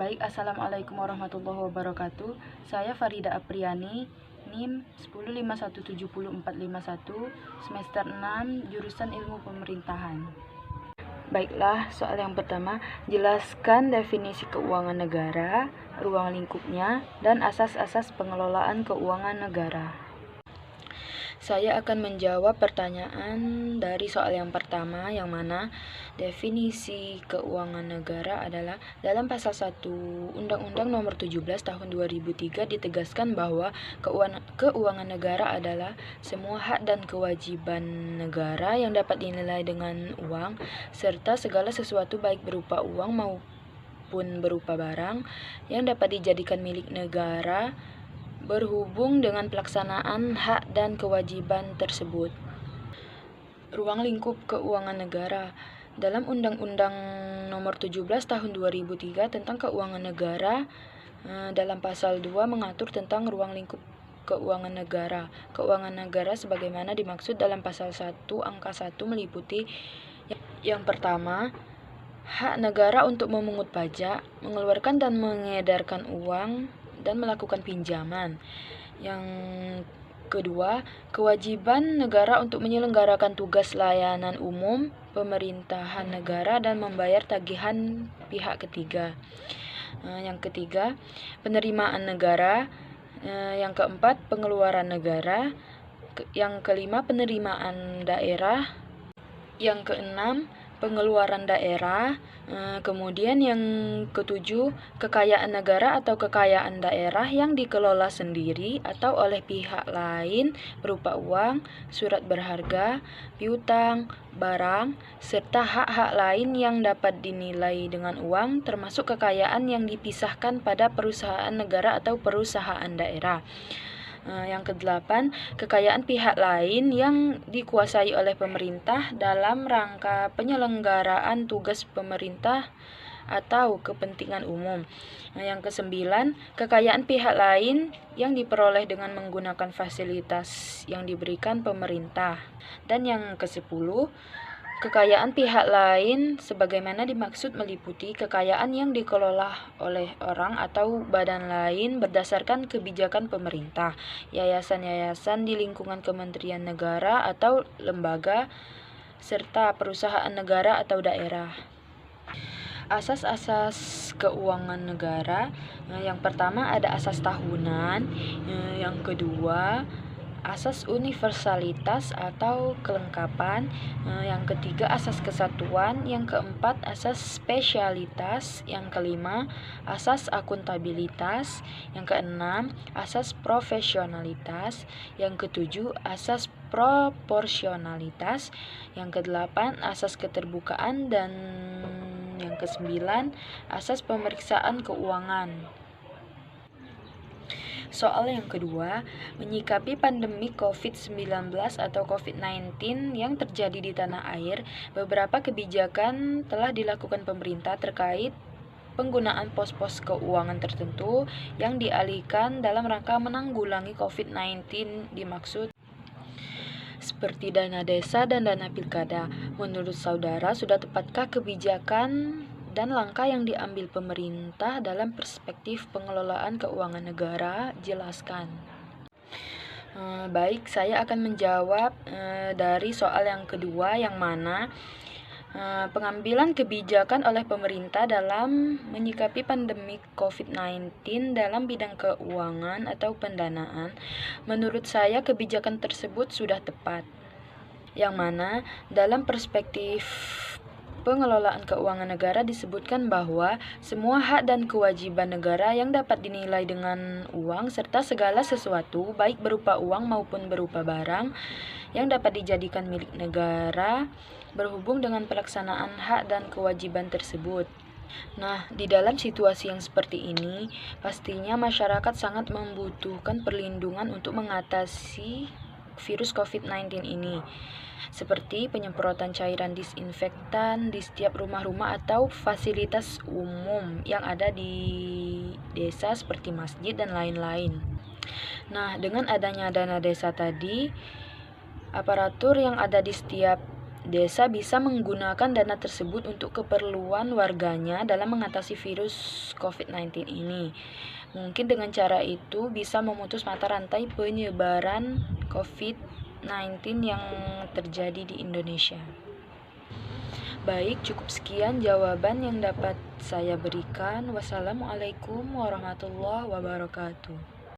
Baik, Assalamualaikum warahmatullahi wabarakatuh. Saya Farida Apriani, NIM 105170451, semester 6, jurusan Ilmu Pemerintahan. Baiklah, soal yang pertama, jelaskan definisi keuangan negara, ruang lingkupnya, dan asas-asas pengelolaan keuangan negara. Saya akan menjawab pertanyaan dari soal yang pertama, yang mana definisi keuangan negara adalah dalam pasal 1 Undang-Undang Nomor 17 Tahun 2003 ditegaskan bahwa keuangan negara adalah semua hak dan kewajiban negara yang dapat dinilai dengan uang, serta segala sesuatu baik berupa uang maupun berupa barang yang dapat dijadikan milik negara berhubung dengan pelaksanaan hak dan kewajiban tersebut. Ruang lingkup keuangan negara. Dalam Undang-Undang Nomor 17 Tahun 2003 tentang keuangan negara, dalam pasal 2 mengatur tentang ruang lingkup keuangan negara. Keuangan negara sebagaimana dimaksud dalam pasal 1 angka 1 meliputi yang pertama, hak negara untuk memungut pajak, mengeluarkan dan mengedarkan uang, dan melakukan pinjaman. Yang kedua, kewajiban negara untuk menyelenggarakan tugas layanan umum, pemerintahan negara, dan membayar tagihan pihak ketiga. Yang ketiga, penerimaan negara. Yang keempat, pengeluaran negara. Yang kelima, penerimaan daerah. Yang keenam, pengeluaran daerah. Kemudian yang ketujuh, kekayaan negara atau kekayaan daerah yang dikelola sendiri atau oleh pihak lain berupa uang, surat berharga, piutang, barang, serta hak-hak lain yang dapat dinilai dengan uang, termasuk kekayaan yang dipisahkan pada perusahaan negara atau perusahaan daerah. Yang kedelapan, kekayaan pihak lain yang dikuasai oleh pemerintah dalam rangka penyelenggaraan tugas pemerintah atau kepentingan umum. Yang kesembilan, kekayaan pihak lain yang diperoleh dengan menggunakan fasilitas yang diberikan pemerintah. Dan yang kesepuluh, kekayaan pihak lain sebagaimana dimaksud meliputi kekayaan yang dikelola oleh orang atau badan lain berdasarkan kebijakan pemerintah, yayasan-yayasan di lingkungan kementerian negara atau lembaga, serta perusahaan negara atau daerah. Asas-asas keuangan negara. Yang pertama ada asas tahunan, yang kedua asas universalitas atau kelengkapan, yang ketiga asas kesatuan, yang keempat asas spesialitas, yang kelima asas akuntabilitas, yang keenam asas profesionalitas, yang ketujuh asas proporsionalitas, yang kedelapan asas keterbukaan, dan yang kesembilan asas pemeriksaan keuangan. Soal yang kedua, menyikapi pandemi COVID-19 atau COVID-19 yang terjadi di tanah air, beberapa kebijakan telah dilakukan pemerintah terkait penggunaan pos-pos keuangan tertentu yang dialihkan dalam rangka menanggulangi COVID-19 dimaksud seperti dana desa dan dana pilkada. Menurut saudara, sudah tepatkah kebijakan dan langkah yang diambil pemerintah dalam perspektif pengelolaan keuangan negara? Jelaskan. Baik, saya akan menjawab dari soal yang kedua, yang mana pengambilan kebijakan oleh pemerintah dalam menyikapi pandemi COVID-19 dalam bidang keuangan atau pendanaan. Menurut saya kebijakan tersebut sudah tepat, yang mana dalam perspektif pengelolaan keuangan negara disebutkan bahwa semua hak dan kewajiban negara yang dapat dinilai dengan uang serta segala sesuatu baik berupa uang maupun berupa barang yang dapat dijadikan milik negara berhubung dengan pelaksanaan hak dan kewajiban tersebut. Nah, di dalam situasi yang seperti ini, pastinya masyarakat sangat membutuhkan perlindungan untuk mengatasi virus COVID-19 ini, seperti penyemprotan cairan disinfektan di setiap rumah-rumah atau fasilitas umum yang ada di desa seperti masjid dan lain-lain. Nah, dengan adanya dana desa tadi, aparatur yang ada di setiap Desa bisa menggunakan dana tersebut untuk keperluan warganya dalam mengatasi virus COVID-19 ini. Mungkin dengan cara itu bisa memutus mata rantai penyebaran COVID-19 yang terjadi di Indonesia. Baik, cukup sekian jawaban yang dapat saya berikan. Wassalamualaikum warahmatullahi wabarakatuh.